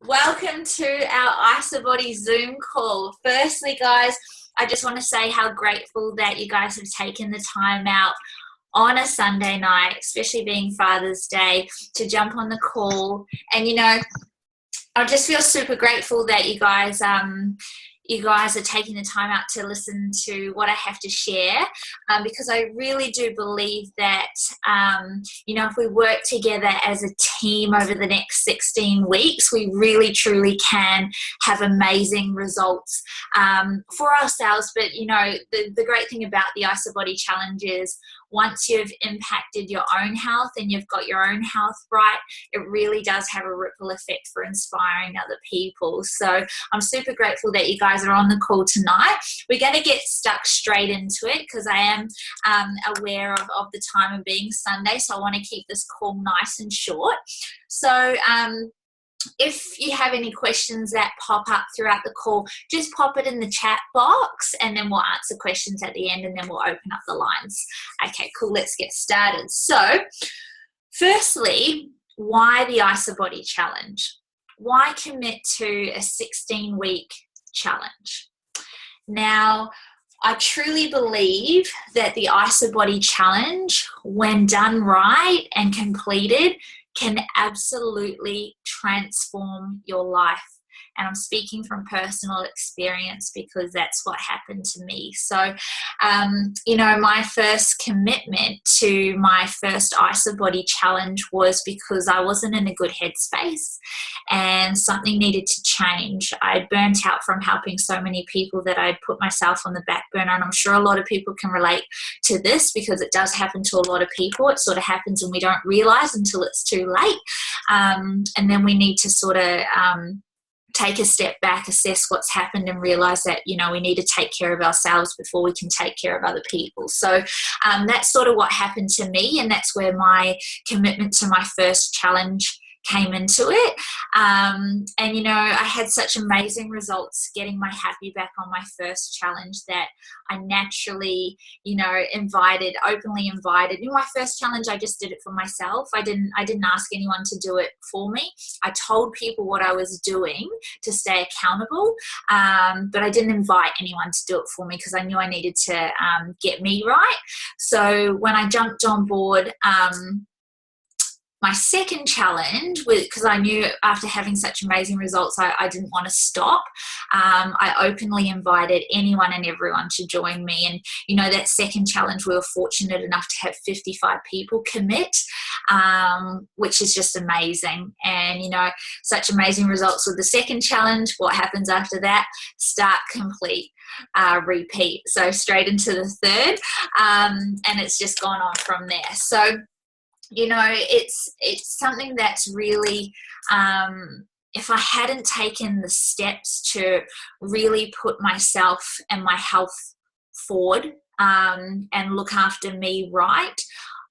Welcome to our Isabody Zoom call. Firstly, guys, I just want to say how grateful that you guys have taken the time out on a Sunday night, especially being Father's Day, to jump on the call. And, I just feel super grateful that you guys are taking the time out to listen to what I have to share, because I really do believe that, if we work together as a team over the next 16 weeks, we really, truly can have amazing results for ourselves. But, the great thing about the Isabody Challenge is once you've impacted your own health and you've got your own health right, it really does have a ripple effect for inspiring other people. So I'm super grateful that you guys are on the call tonight. We're going to get stuck straight into it because I am aware of the time of being Sunday, so I want to keep this call nice and short. So if you have any questions that pop up throughout the call, just pop it in the chat box and then we'll answer questions at the end and then we'll open up the lines. Okay, cool. Let's get started. So, firstly, why the Isabody Challenge? Why commit to a 16-week challenge? Now, I truly believe that the Isabody Challenge, when done right and completed, can absolutely transform your life. And I'm speaking from personal experience because that's what happened to me. So, my first commitment to my first Isabody Challenge was because I wasn't in a good headspace and something needed to change. I'd burnt out from helping so many people that I'd put myself on the back burner. And I'm sure a lot of people can relate to this because it does happen to a lot of people. It sort of happens and we don't realize until it's too late. And then we need to sort of take a step back, assess what's happened and realize that, we need to take care of ourselves before we can take care of other people. So that's sort of what happened to me, and that's where my commitment to my first challenge came into it. I had such amazing results getting my happy back on my first challenge that I naturally, openly invited. In my first challenge, I just did it for myself. I didn't ask anyone to do it for me. I told people what I was doing to stay accountable, but I didn't invite anyone to do it for me because I knew I needed to get me right. So when I jumped on board, my second challenge, because I knew after having such amazing results, I didn't want to stop. I openly invited anyone and everyone to join me. And, that second challenge, we were fortunate enough to have 55 people commit, which is just amazing. And, such amazing results with the second challenge. What happens after that? Start, complete, repeat. So straight into the third. And it's just gone on from there. So, it's something that's really, if I hadn't taken the steps to really put myself and my health forward and look after me right,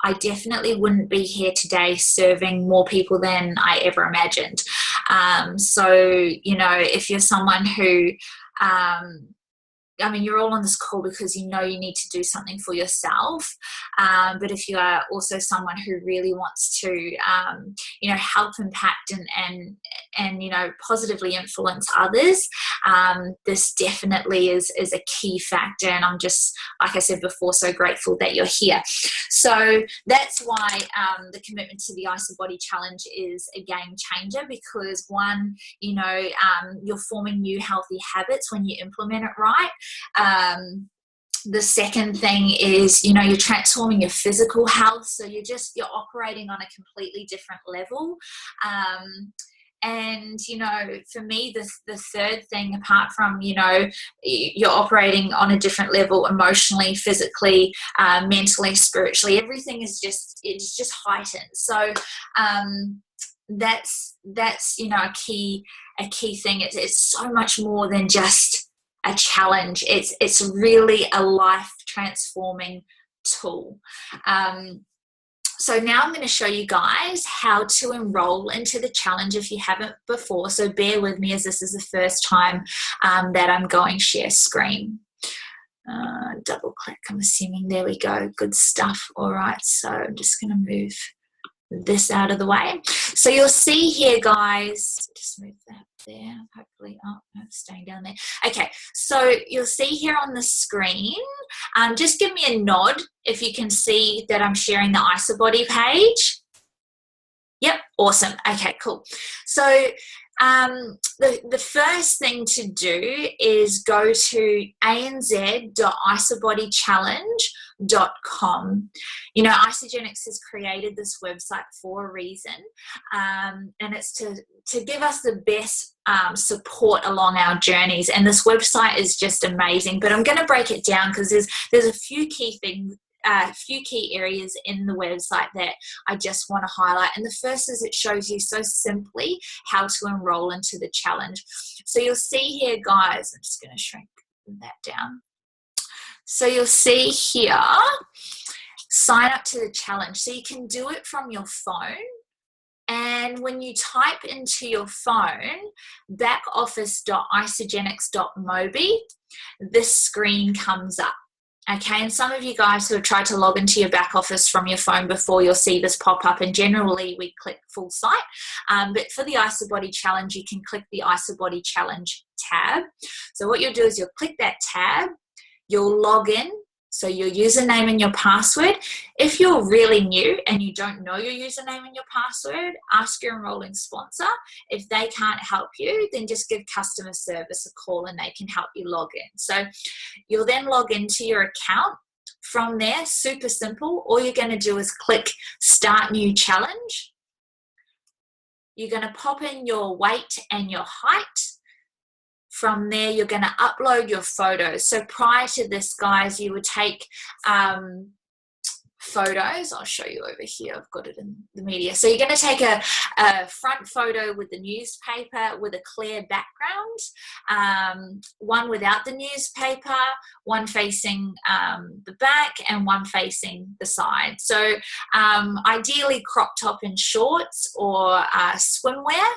I definitely wouldn't be here today serving more people than I ever imagined. If you're someone who, you're all on this call because you need to do something for yourself. But if you are also someone who really wants to, help impact and positively influence others, this definitely is a key factor. And I'm just, like I said before, so grateful that you're here. So that's why the commitment to the Isabody Challenge is a game changer, because one, you're forming new healthy habits when you implement it right. The second thing is, you're transforming your physical health. So you're operating on a completely different level. And, for me, the third thing, apart from, you're operating on a different level emotionally, physically, mentally, spiritually, everything is just heightened. So, that's a key thing. It's so much more than just a challenge. It's really a life transforming tool. So now I'm going to show you guys how to enroll into the challenge if you haven't before. So bear with me as this is the first time that I'm going share screen. Double click, I'm assuming. There we go. Good stuff. All right. So I'm just going to move this out of the way. So you'll see here, guys, just move that there, hopefully. Oh, no, it's staying down there. Okay, so you'll see here on the screen, just give me a nod if you can see that I'm sharing the Isabody page. Yep, awesome. Okay, cool. So the first thing to do is go to anz.isabodychallenge.com. You know, Isagenix has created this website for a reason, and it's to give us the best support along our journeys. And this website is just amazing. But I'm going to break it down because there's a few key things. A few key areas in the website that I just want to highlight. And the first is it shows you so simply how to enroll into the challenge. So you'll see here, guys, I'm just going to shrink that down. So you'll see here, sign up to the challenge. So you can do it from your phone. And when you type into your phone, backoffice.isagenix.mobi, this screen comes up. Okay, and some of you guys who have tried to log into your back office from your phone before, you'll see this pop up, and generally we click full site. But for the Isabody challenge, you can click the Isabody challenge tab. So what you'll do is you'll click that tab, you'll log in, so your username and your password. If you're really new and you don't know your username and your password, ask your enrolling sponsor. If they can't help you, then just give customer service a call and they can help you log in. So you'll then log into your account. From there, super simple. All you're going to do is click Start New Challenge. You're going to pop in your weight and your height. From there, you're going to upload your photos. So prior to this, guys, you would take photos. I'll show you over here. I've got it in the media. So you're going to take a front photo with the newspaper with a clear background, one without the newspaper, one facing the back, and one facing the side. So ideally crop top and shorts or swimwear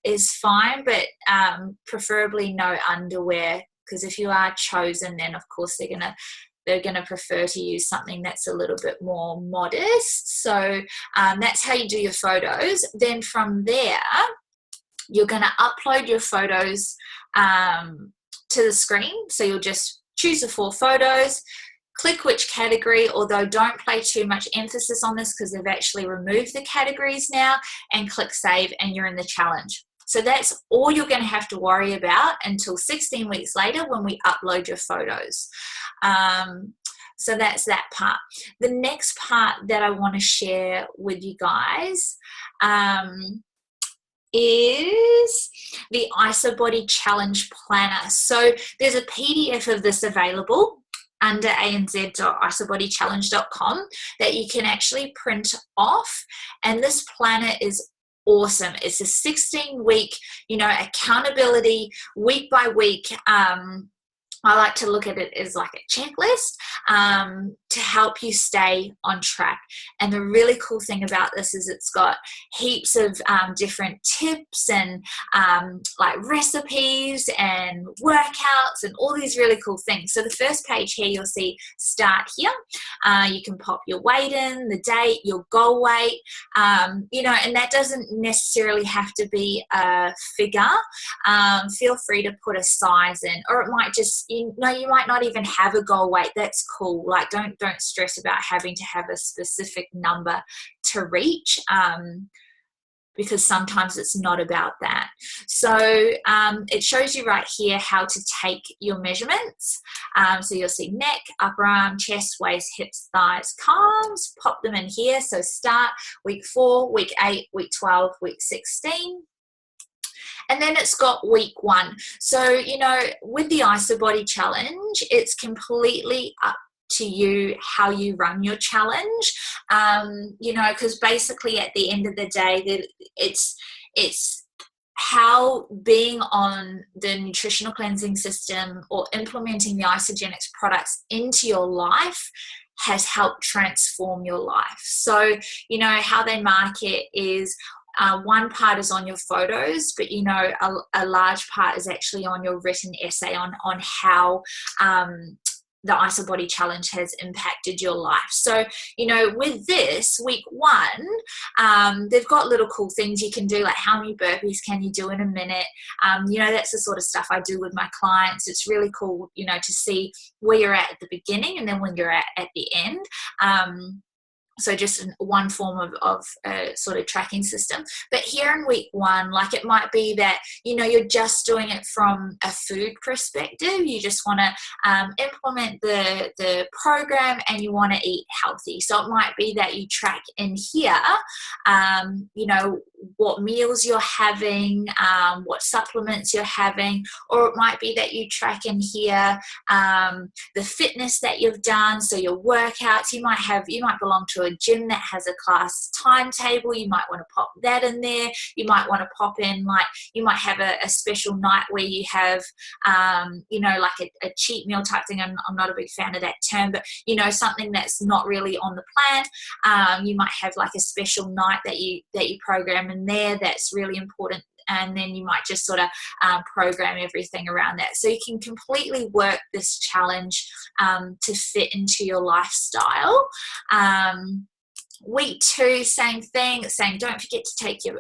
is fine, but preferably no underwear, because if you are chosen, then of course they're going to prefer to use something that's a little bit more modest. So that's how you do your photos. Then from there, you're going to upload your photos to the screen. So you'll just choose the 4 photos, click which category, although don't play too much emphasis on this because they've actually removed the categories now, and click save, and you're in the challenge. So that's all you're going to have to worry about until 16 weeks later when we upload your photos. So that's that part. The next part that I want to share with you guys is the Isabody Challenge Planner. So there's a PDF of this available under anz.isabodychallenge.com that you can actually print off, and this planner is awesome. It's a 16-week, accountability, week by week. I like to look at it as like a checklist to help you stay on track. And the really cool thing about this is it's got heaps of different tips and like recipes and workouts and all these really cool things. So the first page here, you'll see start here. You can pop your weight in, the date, your goal weight, and that doesn't necessarily have to be a figure. Feel free to put a size in, or it might just, you might not even have a goal weight. That's cool. Like don't stress about having to have a specific number to reach, because sometimes it's not about that. So it shows you right here how to take your measurements. So you'll see neck, upper arm, chest, waist, hips, thighs, calves. Pop them in here. So start week 4, week 8, week 12, week 16. And then it's got week 1. So, with the Isabody challenge, it's completely up to you how you run your challenge, because basically at the end of the day, it's how being on the nutritional cleansing system or implementing the Isagenix products into your life has helped transform your life. So, how they market is one part is on your photos, but a large part is actually on your written essay on how the Isabody challenge has impacted your life. So, you know, with this week 1, they've got little cool things you can do, like how many burpees can you do in a minute? You know, that's the sort of stuff I do with my clients. It's really cool, you know, to see where you're at the beginning and then when you're at the end. So just one form of a sort of tracking system. But here in week 1, like it might be that, you know, you're just doing it from a food perspective. You just want to implement the program and you want to eat healthy. So it might be that you track in here, you know, what meals you're having, what supplements you're having, or it might be that you track in here the fitness that you've done, so your workouts. You might belong to a gym that has a class timetable. You might want to pop that in there. You might want to pop in, like, you might have a special night where you have you know, like a cheat meal type thing. I'm not a big fan of that term, but you know, something that's not really on the plan. You might have like a special night that you program in there that's really important, and then you might just sort of program everything around that. So you can completely work this challenge to fit into your lifestyle. Week 2, same thing, saying don't forget to take your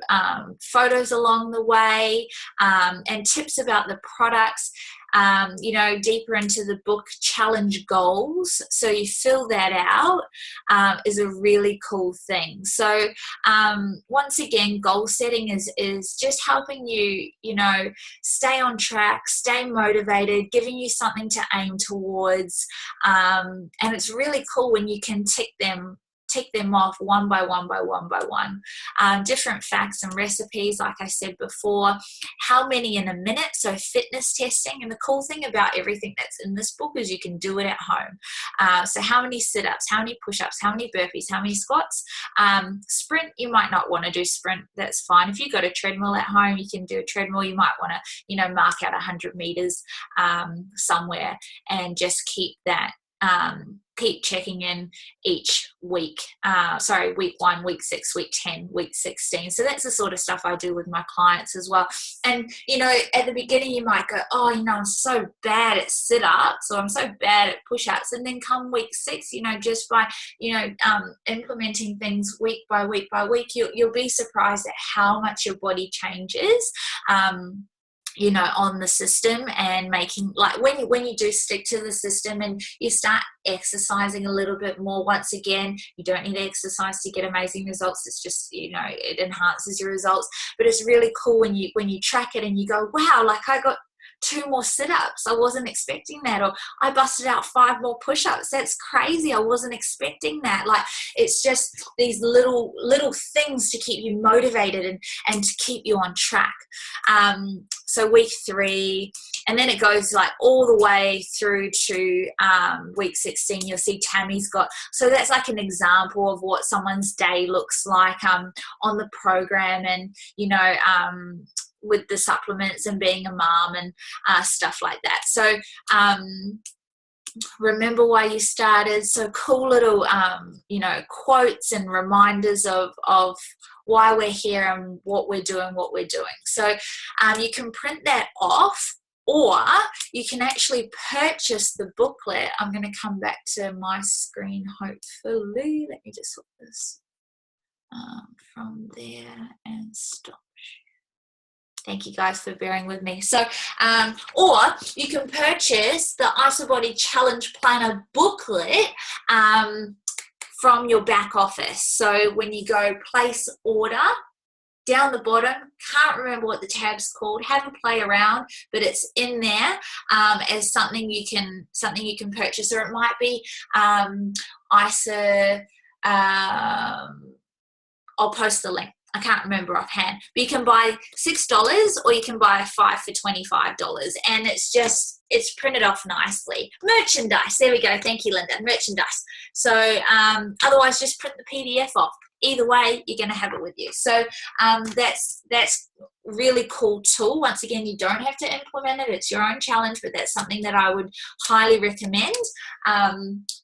photos along the way, and tips about the products. You know, deeper into the book, challenge goals. So you fill that out, is a really cool thing. So once again, goal setting is just helping you, you know, stay on track, stay motivated, giving you something to aim towards. And it's really cool when you can tick them off one by one by one by one. Different facts and recipes, like I said before. How many in a minute? So fitness testing. And the cool thing about everything that's in this book is you can do it at home. So how many sit-ups, how many push-ups, how many burpees, how many squats? Sprint, you might not want to do sprint. That's fine. If you've got a treadmill at home, you can do a treadmill. You might want to, you know, mark out 100 meters somewhere and just keep that. Keep checking in each week. Week 1, week 6, week 10, week 16. So that's the sort of stuff I do with my clients as well. And, you know, at the beginning you might go, oh, you know, I'm so bad at sit-ups, or I'm so bad at push-ups. And then come week 6, you know, just by, you know, implementing things week by week by week, you'll be surprised at how much your body changes. You know, on the system, and making, like, when you do stick to the system and you start exercising a little bit more, once again, you don't need exercise to get amazing results. It's just, you know, it enhances your results. But it's really cool when you track it and you go, wow, like I got 2 more sit-ups. I wasn't expecting that. Or I busted out 5 more push-ups. That's crazy. I wasn't expecting that. Like, it's just these little things to keep you motivated and to keep you on track. So week 3, and then it goes like all the way through to week 16. You'll see Tammy's got, so that's like an example of what someone's day looks like on the program, and, you know, with the supplements and being a mom and stuff like that. So remember why you started. So cool little, you know, quotes and reminders of why we're here and what we're doing. So you can print that off, or you can actually purchase the booklet. I'm going to come back to my screen, hopefully. Let me just flip this from there and stop. Thank you guys for bearing with me. So, or you can purchase the Isabody Challenge Planner booklet from your back office. So when you go place order, down the bottom, can't remember what the tab's called, have a play around, but it's in there as something you can purchase. Or it might be ISA, I'll post the link. I can't remember offhand, but you can buy $6 or you can buy 5 for $25, and it's printed off nicely. Merchandise, there we go. Thank you, Linda. Merchandise. So otherwise, just print the PDF off. Either way, you're going to have it with you. So that's really cool tool. Once again, you don't have to implement it. It's your own challenge, but that's something that I would highly recommend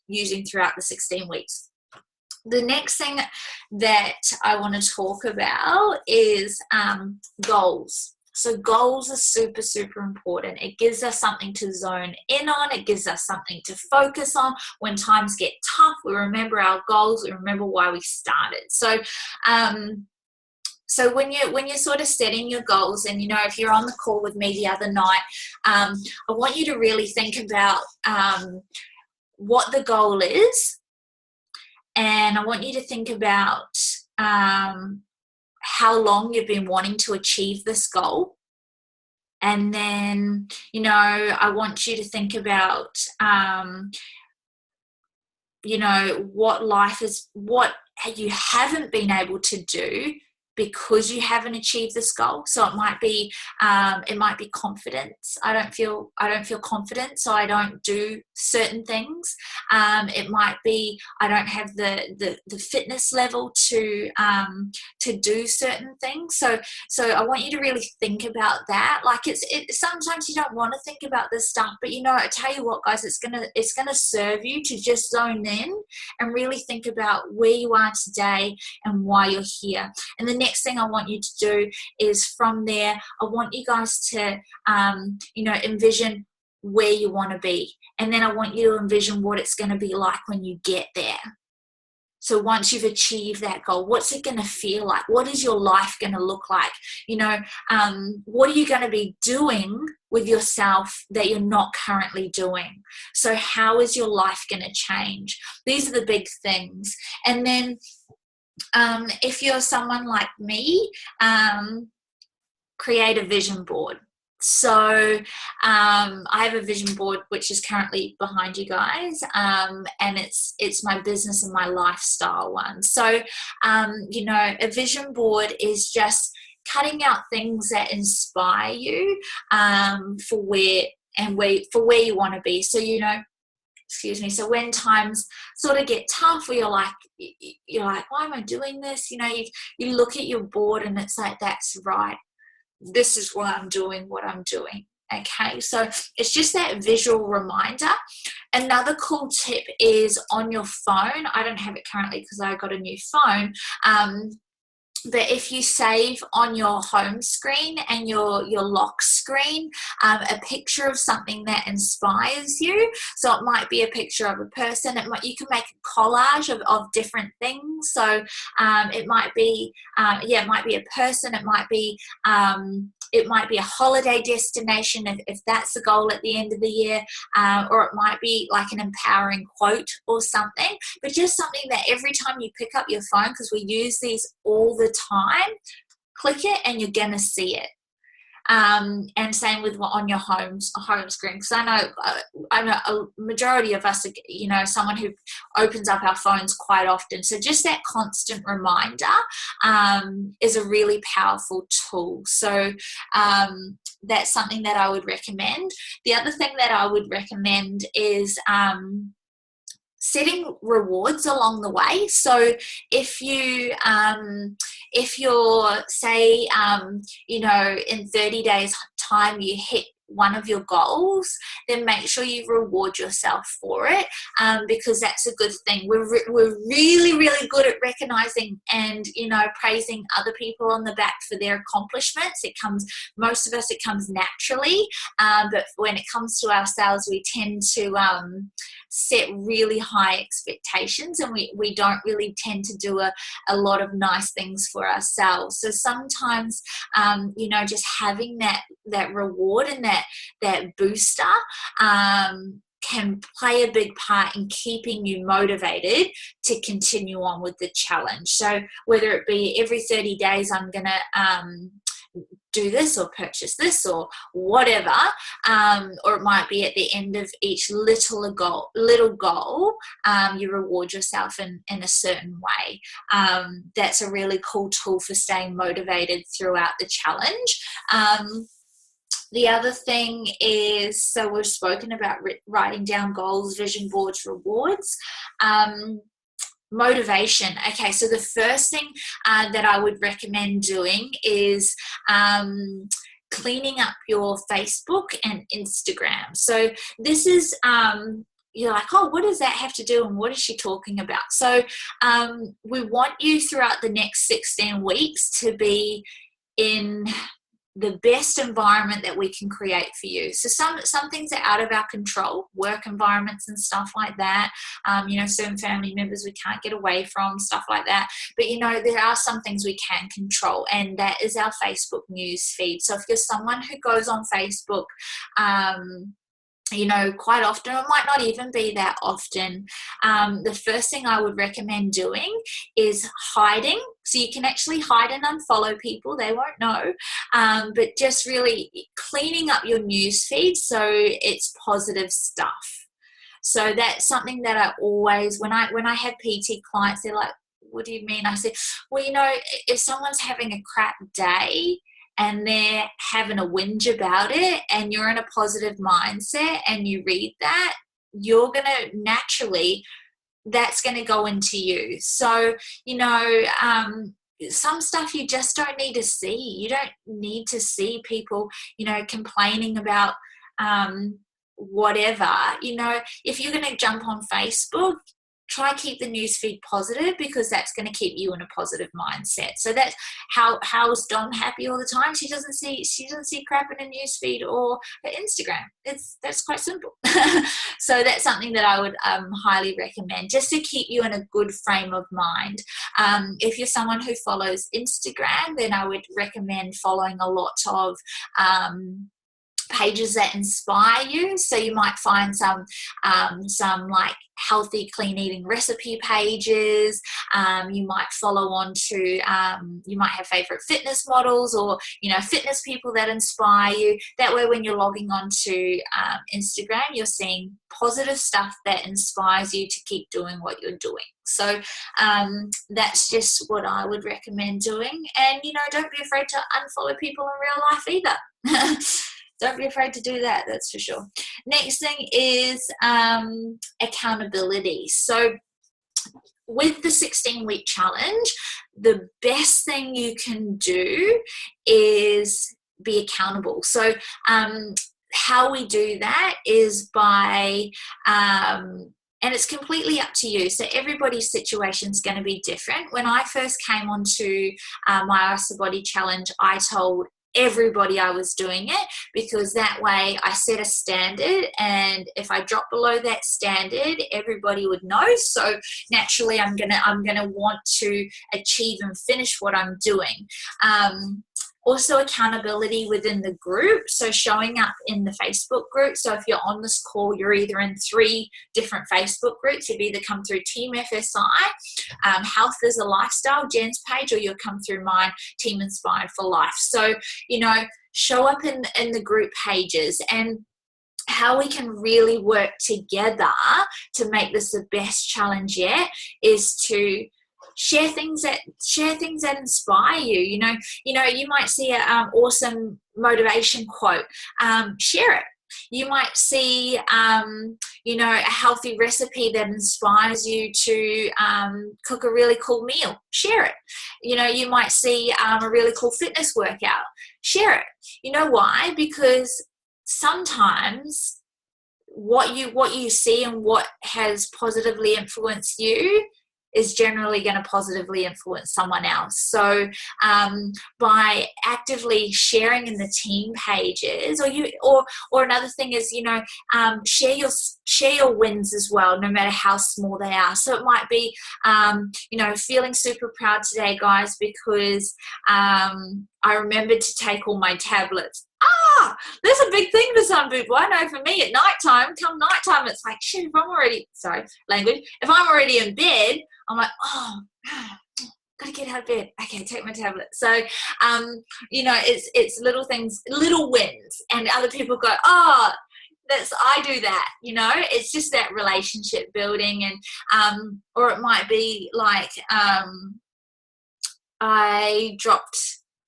using throughout the 16 weeks. The next thing that I want to talk about is goals. So goals are super, super important. It gives us something to zone in on. It gives us something to focus on. When times get tough, we remember our goals. We remember why we started. So, so when you're sort of setting your goals, and if you're on the call with me the other night, I want you to really think about what the goal is, and I want you to think about how long you've been wanting to achieve this goal. And then, I want you to think about, what you haven't been able to do because you haven't achieved this goal. So it might be confidence. I don't feel confident, so I don't do certain things. It might be I don't have the fitness level to do certain things. So I want you to really think about that. Like sometimes you don't want to think about this stuff, but I tell you what, guys, it's gonna serve you to just zone in and really think about where you are today and why you're here. And the next thing I want you to do is, from there, I want you guys to envision where you want to be, and then I want you to envision what it's going to be like when you get there. So once you've achieved that goal, what's it going to feel like? What is your life going to look like? What are you going to be doing with yourself that you're not currently doing? So how is your life going to change? These are the big things. And then if you're someone like me, create a vision board. So I have a vision board which is currently behind you guys, and it's my business and my lifestyle one. So a vision board is just cutting out things that inspire you for where you want to be. So so when times sort of get tough, where you're like, why am I doing this? You look at your board and it's like, that's right. This is why I'm doing what I'm doing. Okay, so it's just that visual reminder. Another cool tip is on your phone. I don't have it currently because I got a new phone. But if you save on your home screen and your lock screen a picture of something that inspires you, so it might be a picture of a person, you can make a collage of different things. So it might be it might be a person, it might be a holiday destination if that's the goal at the end of the year, or it might be like an empowering quote or something, but just something that every time you pick up your phone, because we use these all the time, click it and you're gonna see it. And same with on your home screen, because I know a majority of us are, someone who opens up our phones quite often. So just that constant reminder is a really powerful tool. So that's something that I would recommend. The other thing that I would recommend is setting rewards along the way. So if you're say in 30 days time you hit one of your goals, then make sure you reward yourself for it, because that's a good thing. We're really, really good at recognizing and praising other people on the back for their accomplishments. Most of us it comes naturally, but when it comes to ourselves, we tend to set really high expectations, and we don't really tend to do a lot of nice things for ourselves. So sometimes just having that reward and that booster can play a big part in keeping you motivated to continue on with the challenge. So whether it be every 30 days I'm gonna do this or purchase this or whatever, or it might be at the end of each little goal, you reward yourself in a certain way. That's a really cool tool for staying motivated throughout the challenge. The other thing is, so we've spoken about writing down goals, vision boards, rewards. Motivation. Okay, so the first thing that I would recommend doing is cleaning up your Facebook and Instagram. So this is you're like, oh, what does that have to do and what is she talking about? So we want you throughout the next 16 weeks to be in the best environment that we can create for you. So some things are out of our control, work environments and stuff like that. Certain family members we can't get away from, stuff like that. But, there are some things we can control, and that is our Facebook news feed. So if you're someone who goes on Facebook, quite often, it might not even be that often, the first thing I would recommend doing is hiding. So you can actually hide and unfollow people, they won't know, but just really cleaning up your news feed so it's positive stuff. So that's something that I always, when I have PT clients, they're like, what do you mean? I said, well, if someone's having a crap day and they're having a whinge about it, and you're in a positive mindset and you read that, you're going to naturally, that's going to go into you. So, some stuff you just don't need to see. You don't need to see people, complaining about whatever. If you're going to jump on Facebook, try and keep the newsfeed positive, because that's going to keep you in a positive mindset. So that's how's Dom happy all the time? She doesn't see crap in a newsfeed or her Instagram. That's quite simple. So that's something that I would highly recommend, just to keep you in a good frame of mind. If you're someone who follows Instagram, then I would recommend following a lot of pages that inspire you. So you might find some like healthy, clean eating recipe pages. You might follow on to, you might have favorite fitness models, or, fitness people that inspire you. That way, when you're logging on to Instagram, you're seeing positive stuff that inspires you to keep doing what you're doing. So that's just what I would recommend doing. And, don't be afraid to unfollow people in real life either. Don't be afraid to do that, that's for sure. Next thing is accountability. So with the 16-week challenge, the best thing you can do is be accountable. So how we do that is by and it's completely up to you. So everybody's situation is going to be different. When I first came onto my Isabody challenge, I told everybody I was doing it, because that way I set a standard, and if I drop below that standard, everybody would know. So naturally I'm gonna want to achieve and finish what I'm doing. Also, accountability within the group, so showing up in the Facebook group. So if you're on this call, you're either in 3 different Facebook groups. You've either come through Team FSI, Health is a Lifestyle, Jen's page, or you'll come through mine, Team Inspired for Life. So, show up in the group pages. And how we can really work together to make this the best challenge yet is to share things that inspire you. You might see an awesome motivation quote. Share it. You might see, a healthy recipe that inspires you to cook a really cool meal. Share it. You might see a really cool fitness workout. Share it. You know why? Because sometimes what you see and what has positively influenced you is generally going to positively influence someone else. So by actively sharing in the team pages, or another thing is, share your wins as well, no matter how small they are. So it might be, feeling super proud today, guys, because I remembered to take all my tablets. There's a big thing for some people. I know for me at nighttime, come nighttime, it's like, shit, if I'm already in bed, I'm like, gotta get out of bed. Okay, take my tablet. So, it's little things, little wins, and other people go, I do that. It's just that relationship building, and or it might be like, I dropped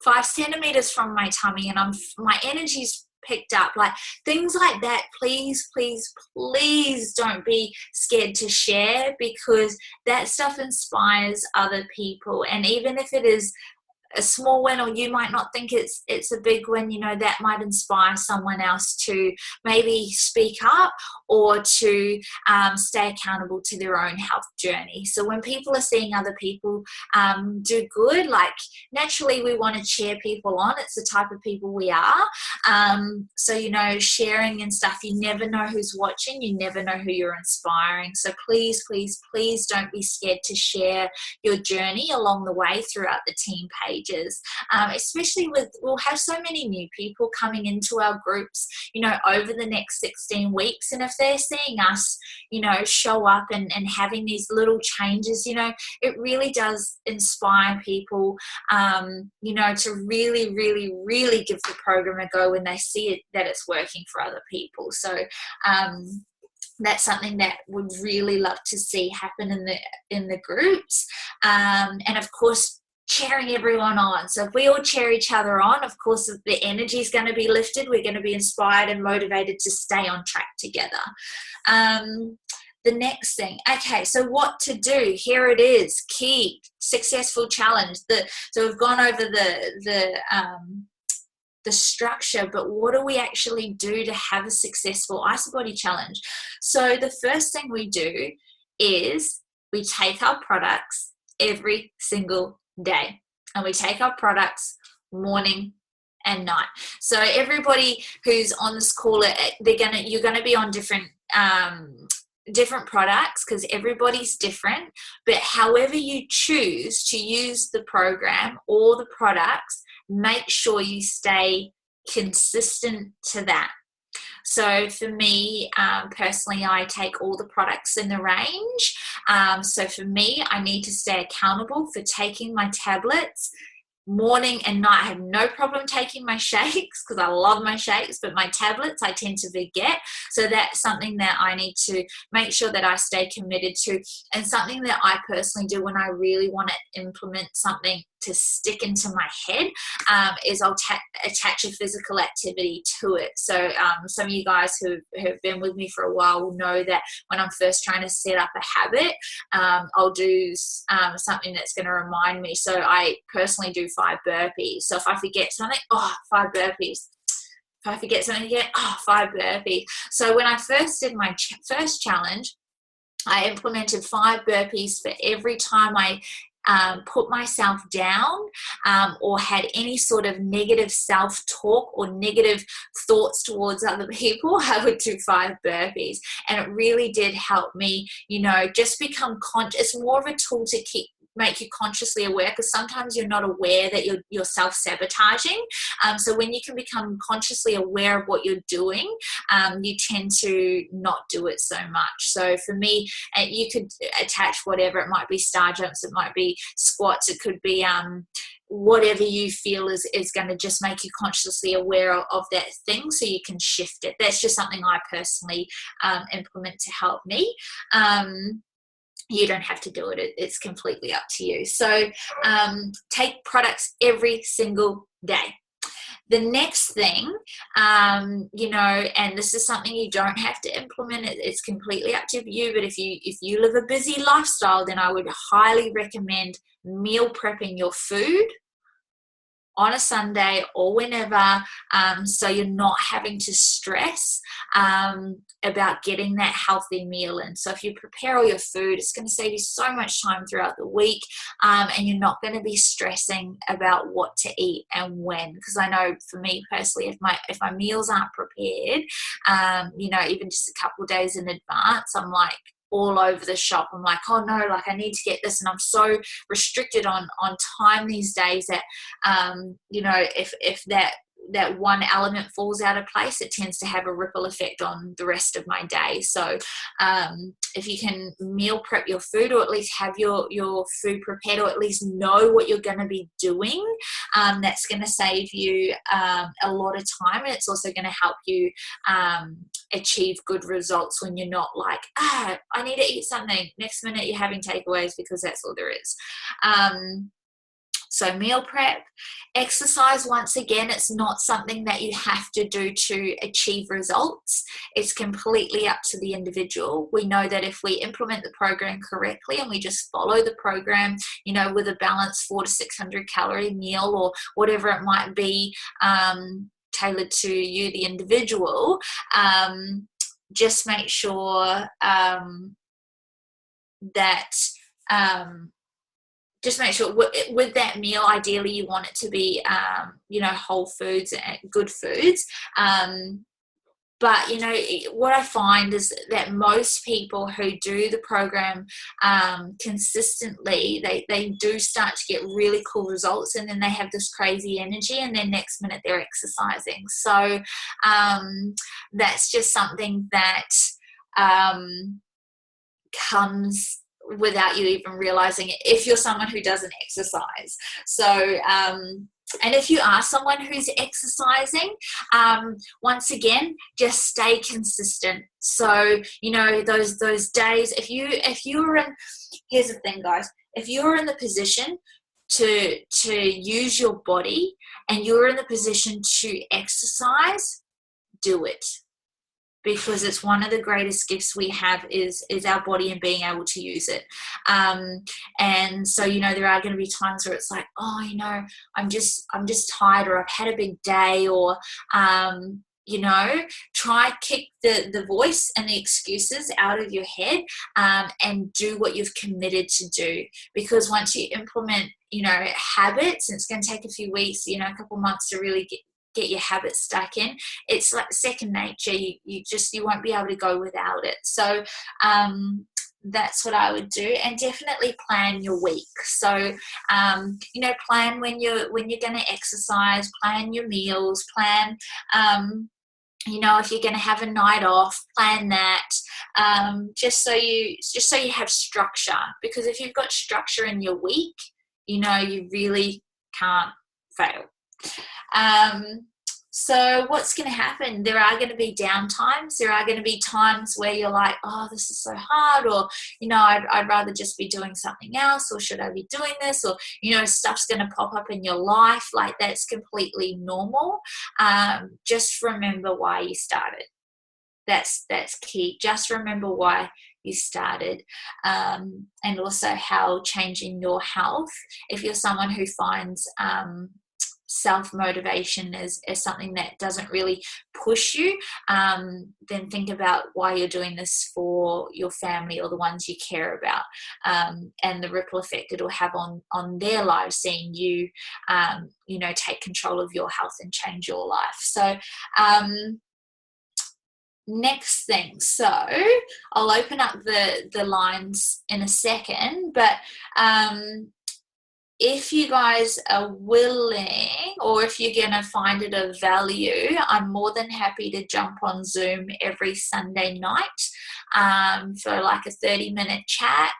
5 centimeters from my tummy, and my energy's picked up, like things like that. Please don't be scared to share, because that stuff inspires other people. And even if it is a small win, or you might not think it's a big win, you know, that might inspire someone else to maybe speak up or to stay accountable to their own health journey. So when people are seeing other people do good, like naturally we want to cheer people on. It's the type of people we are. So, you know, sharing and stuff, you never know who's watching, you never know who you're inspiring. So please, please, please don't be scared to share your journey along the way throughout the team pages, especially we'll have so many new people coming into our groups, you know, over the next 16 weeks. And if they're seeing us, you know, show up and having these little changes, you know, it really does inspire people, you know, to really, really, really give the program a go when they see it, that it's working for other people. So, that's something that would really love to see happen in the groups, and of course cheering everyone on. So if we all cheer each other on, of course the energy is going to be lifted. We're going to be inspired and motivated to stay on track together. The next thing, okay, so what to do? Here it is, key successful challenge. So we've gone over the structure, but what do we actually do to have a successful Isabody challenge? So the first thing we do is we take our products every single day, and we take our products morning and night. So everybody who's on this call, you're gonna be on different products, because everybody's different, but however you choose to use the program or the products, make sure you stay consistent to that. So for me, personally, I take all the products in the range. So for me, I need to stay accountable for taking my tablets morning and night. I have no problem taking my shakes because I love my shakes, but my tablets I tend to forget. So that's something that I need to make sure that I stay committed to. And something that I personally do when I really want to implement something to stick into my head is I'll attach a physical activity to it. So some of you guys who have been with me for a while will know that when I'm first trying to set up a habit, I'll do something that's going to remind me. So I personally do 5 burpees. So if I forget something, 5 burpees. If I forget something again, 5 burpees. So when I first did my first challenge, I implemented 5 burpees for every time I put myself down or had any sort of negative self-talk or negative thoughts towards other people. I would do 5 burpees, and it really did help me, you know, just become conscious. It's more of a tool to make you consciously aware, because sometimes you're not aware that you're self-sabotaging. So when you can become consciously aware of what you're doing, you tend to not do it so much. So for me, you could attach whatever. It might be star jumps, it might be squats, it could be whatever you feel is going to just make you consciously aware of that thing, so you can shift it. That's just something I personally implement to help me. You don't have to do it. It's completely up to you. So take products every single day. The next thing, you know, and this is something you don't have to implement. It's completely up to you. But if you live a busy lifestyle, then I would highly recommend meal prepping your food on a Sunday or whenever, so you're not having to stress about getting that healthy meal in. So if you prepare all your food, it's going to save you so much time throughout the week, and you're not going to be stressing about what to eat and when. Because I know for me personally, if my meals aren't prepared, you know, even just a couple of days in advance, I'm like all over the shop. I'm like, oh no, like I need to get this, and I'm so restricted on time these days that you know, if that one element falls out of place, it tends to have a ripple effect on the rest of my day. So if you can meal prep your food, or at least have your food prepared, or at least know what you're going to be doing, that's going to save you a lot of time, and it's also going to help you achieve good results when you're not like, I need to eat something. Next minute you're having takeaways because that's all there is. So meal prep. Exercise, once again, it's not something that you have to do to achieve results. It's completely up to the individual. We know that if we implement the program correctly and we just follow the program, you know, with a balanced 400 to 600 calorie meal or whatever it might be, tailored to you, the individual, just make sure that just make sure with that meal, ideally you want it to be, you know, whole foods and good foods. But, you know, what I find is that most people who do the program consistently, they do start to get really cool results, and then they have this crazy energy, and then next minute they're exercising. So that's just something that comes without you even realizing it if you're someone who doesn't exercise. So and if you are someone who's exercising, once again, just stay consistent. So, you know, those days, if you're in, here's the thing, guys, if you're in the position to use your body and you're in the position to exercise, do it. Because it's one of the greatest gifts we have is our body and being able to use it. And so, you know, there are going to be times where it's like, oh, you know, I'm just tired, or I've had a big day, or, you know, try kick the voice and the excuses out of your head, and do what you've committed to do. Because once you implement, you know, habits, and it's going to take a few weeks, you know, a couple months to really get your habits stuck in, it's like second nature. You won't be able to go without it. So that's what I would do. And definitely plan your week. So you know, plan when you're going to exercise, plan your meals, plan you know, if you're going to have a night off, plan that, just so you have structure. Because if you've got structure in your week, you know, you really can't fail. So what's going to happen? There are going to be downtimes. There are going to be times where you're like, oh, this is so hard, or, you know, I'd rather just be doing something else, or should I be doing this? Or, you know, stuff's going to pop up in your life. Like, that's completely normal. Just remember why you started. That's key. Just remember why you started, and also how changing your health, if you're someone who finds self-motivation is something that doesn't really push you, then think about why you're doing this for your family or the ones you care about, and the ripple effect it'll have on their lives, seeing you, you know, take control of your health and change your life. So next thing, so I'll open up the lines in a second, but if you guys are willing, or if you're going to find it of value, I'm more than happy to jump on Zoom every Sunday night for like a 30-minute chat.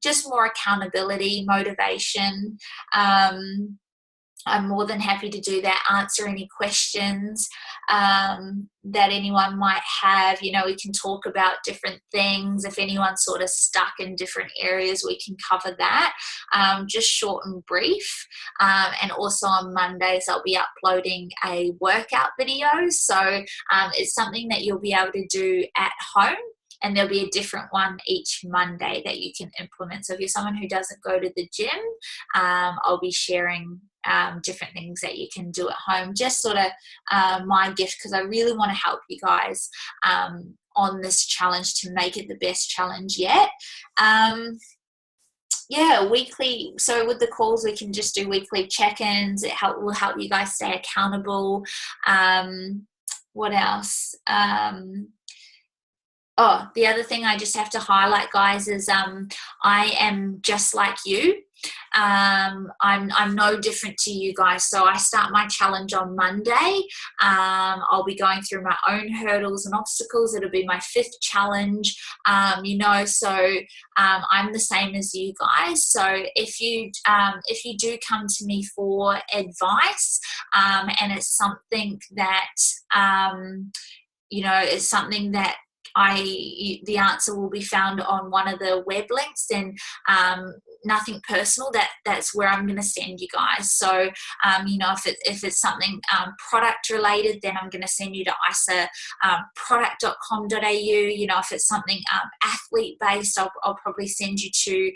Just more accountability, motivation. I'm more than happy to do that, answer any questions that anyone might have. You know, we can talk about different things. If anyone's sort of stuck in different areas, we can cover that, just short and brief. And also on Mondays, I'll be uploading a workout video. So it's something that you'll be able to do at home. And there'll be a different one each Monday that you can implement. So if you're someone who doesn't go to the gym, I'll be sharing different things that you can do at home. Just sort of my gift, because I really want to help you guys on this challenge to make it the best challenge yet. Yeah, weekly. So with the calls, we can just do weekly check-ins. It will help you guys stay accountable. What else? Oh, the other thing I just have to highlight, guys, is I am just like you. I'm no different to you guys. So I start my challenge on Monday. I'll be going through my own hurdles and obstacles. It'll be my 5th challenge. You know, so I'm the same as you guys. So if you do come to me for advice, and it's something that you know, it's something that the answer will be found on one of the web links, and nothing personal. That's where I'm going to send you guys. So if it's something product related, then I'm going to send you to isaproduct.com.au. If it's something athlete based, I'll probably send you to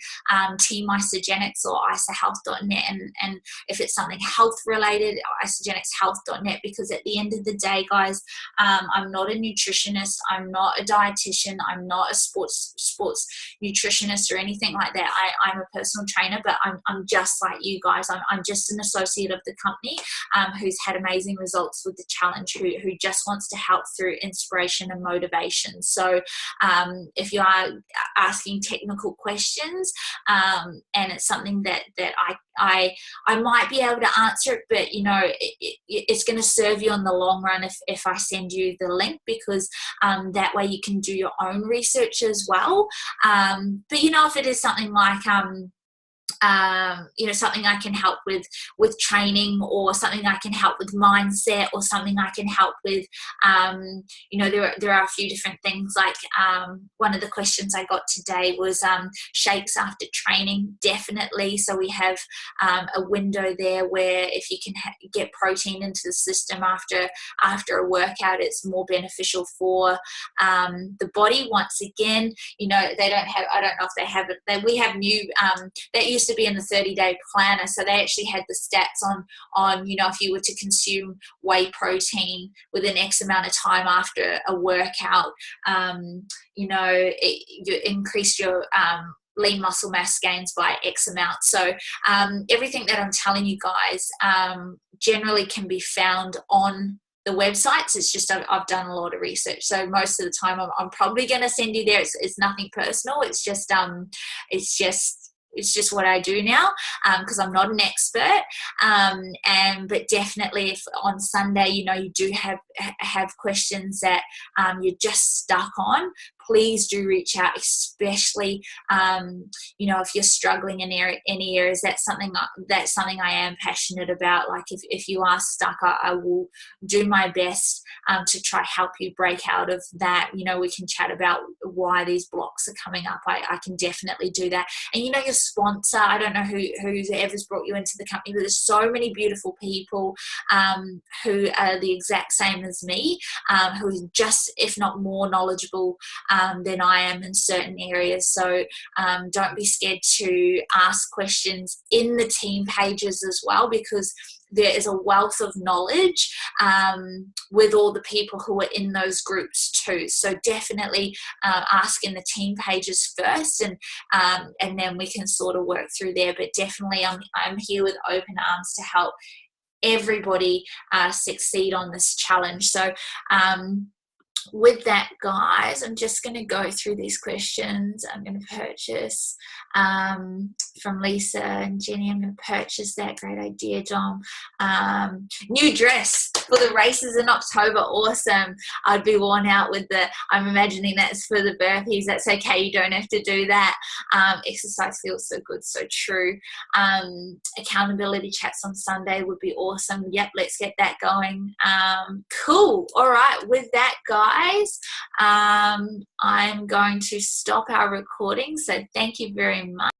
Team Isagenics or isahealth.net, and if it's something health related, isagenicshealth.net, because at the end of the day, guys, I'm not a nutritionist, I'm not a dietitian, I'm not a sports nutritionist or anything like that. I'm a personal trainer, but I'm just like you guys. I'm just an associate of the company who's had amazing results with the challenge, who just wants to help through inspiration and motivation. So if you are asking technical questions, and it's something that I might be able to answer it, but it's going to serve you in the long run if I send you the link, because that way you can do your own research as well. But if it is something like something I can help with training, or something I can help with mindset, or something I can help with, there are a few different things. Like one of the questions I got today was shakes after training. Definitely. So we have a window there where if you can get protein into the system after a workout, it's more beneficial for the body. Once again, they don't have, I don't know if they have it, we have new, that used to be in the 30-day planner, so they actually had the stats on if you were to consume whey protein within X amount of time after a workout, you increase your lean muscle mass gains by X amount. So everything that I'm telling you guys generally can be found on the websites. It's just I've done a lot of research, so most of the time I'm probably going to send you there. It's nothing personal. It's just what I do now, because I'm not an expert. But definitely, if on Sunday, you do have questions that you're just stuck on, please do reach out, especially if you're struggling in any areas. That's something I am passionate about. Like if you are stuck, I will do my best to try help you break out of that. We can chat about why these blocks are coming up. I can definitely do that. And your sponsor, I don't know who's ever's brought you into the company, but there's so many beautiful people who are the exact same as me, who are just, if not more knowledgeable than I am in certain areas. So don't be scared to ask questions in the team pages as well, because there is a wealth of knowledge with all the people who are in those groups too. So definitely ask in the team pages first, and then we can sort of work through there. But definitely I'm here with open arms to help everybody succeed on this challenge. So with that, guys, I'm just going to go through these questions. I'm going to purchase from Lisa and Jenny. I'm going to purchase that. Great idea, Dom. New dress for the races in October. Awesome. I'd be worn out with I'm imagining that's for the burpees. That's okay. You don't have to do that. Exercise feels so good. So true. Accountability chats on Sunday would be awesome. Yep. Let's get that going. Cool. All right. With that, guys, I'm going to stop our recording. So thank you very much.